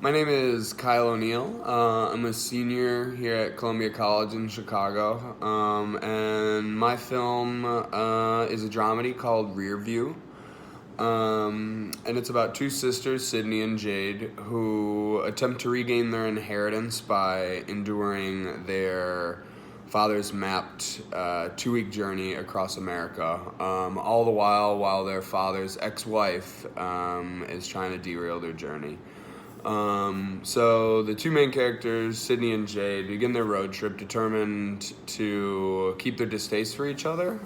My name is Kyle O'Neill. I'm a senior here at Columbia College in Chicago, and my film is a dramedy called Rear View, and it's about two sisters, Sydney and Jade, who attempt to regain their inheritance by enduring their father's mapped 2-week journey across America, all the while their father's ex-wife is trying to derail their journey. So the two main characters, Sydney and Jade, begin their road trip determined to keep their distaste for each other.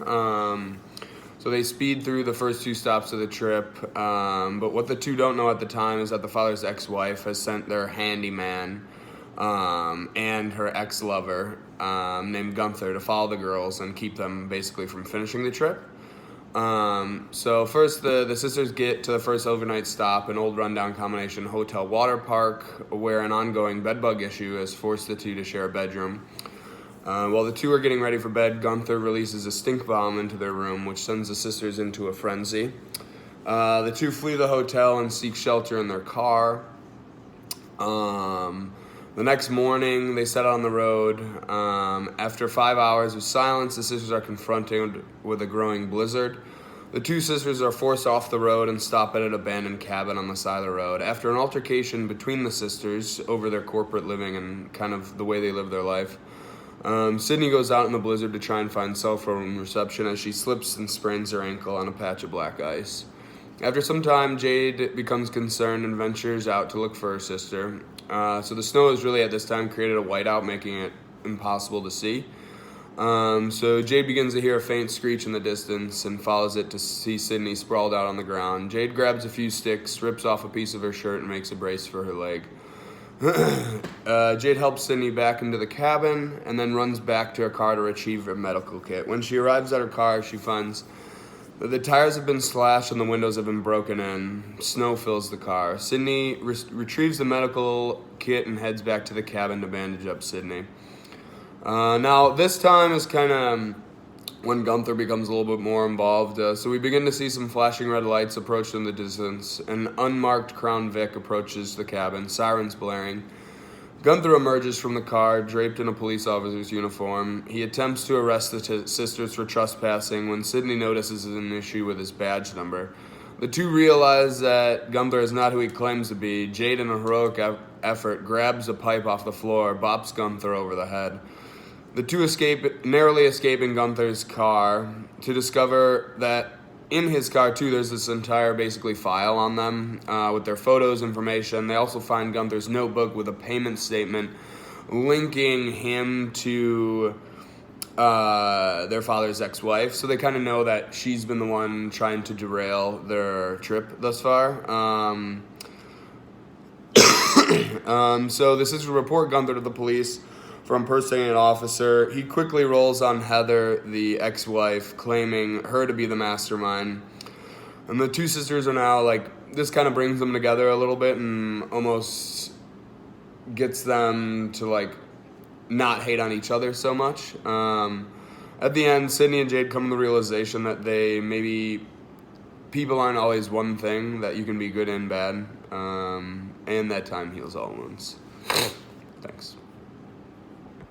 So they speed through the first two stops of the trip, but what the two don't know at the time is that the father's ex-wife has sent their handyman and her ex-lover named Gunther to follow the girls and keep them basically from finishing the trip. So first, the sisters get to the first overnight stop, an old rundown combination hotel water park, where an ongoing bedbug issue has forced the two to share a bedroom. While the two are getting ready for bed, Gunther releases a stink bomb into their room, which sends the sisters into a frenzy. The two flee the hotel and seek shelter in their car. The next morning, they set out on the road. After 5 hours of silence, the sisters are confronted with a growing blizzard. The two sisters are forced off the road and stop at an abandoned cabin on the side of the road. After an altercation between the sisters over their corporate living and kind of the way they live their life, Sydney goes out in the blizzard to try and find cell phone reception as she slips and sprains her ankle on a patch of black ice. After some time, Jade becomes concerned and ventures out to look for her sister. So the snow has really at this time created a whiteout, making it impossible to see. So Jade begins to hear a faint screech in the distance and follows it to see Sydney sprawled out on the ground. Jade grabs a few sticks, rips off a piece of her shirt, and makes a brace for her leg. Jade helps Sydney back into the cabin and then runs back to her car to retrieve a medical kit. When she arrives at her car, she finds that the tires have been slashed and the windows have been broken in. Snow fills the car. Sydney retrieves the medical kit and heads back to the cabin to bandage up Sydney. Now, this time is kind of when Gunther becomes a little bit more involved. So we begin to see some flashing red lights approach in the distance. An unmarked Crown Vic approaches the cabin, sirens blaring. Gunther emerges from the car, draped in a police officer's uniform. He attempts to arrest the sisters for trespassing when Sydney notices an issue with his badge number. The two realize that Gunther is not who he claims to be. Jade, in a heroic effort, grabs a pipe off the floor, bops Gunther over the head. The two narrowly escape in Gunther's car to discover that in his car, too, there's this entire, basically, file on them with their photos, information. They also find Gunther's notebook with a payment statement linking him to their father's ex-wife. So they kind of know that she's been the one trying to derail their trip thus far. So this is to report Gunther to the police for impersonating an officer. He quickly rolls on Heather, the ex-wife, claiming her to be the mastermind. And the two sisters are now, this kind of brings them together a little bit and almost gets them to, not hate on each other so much. At the end, Sydney and Jade come to the realization that people aren't always one thing, that you can be good and bad. And that time heals all wounds. Thanks.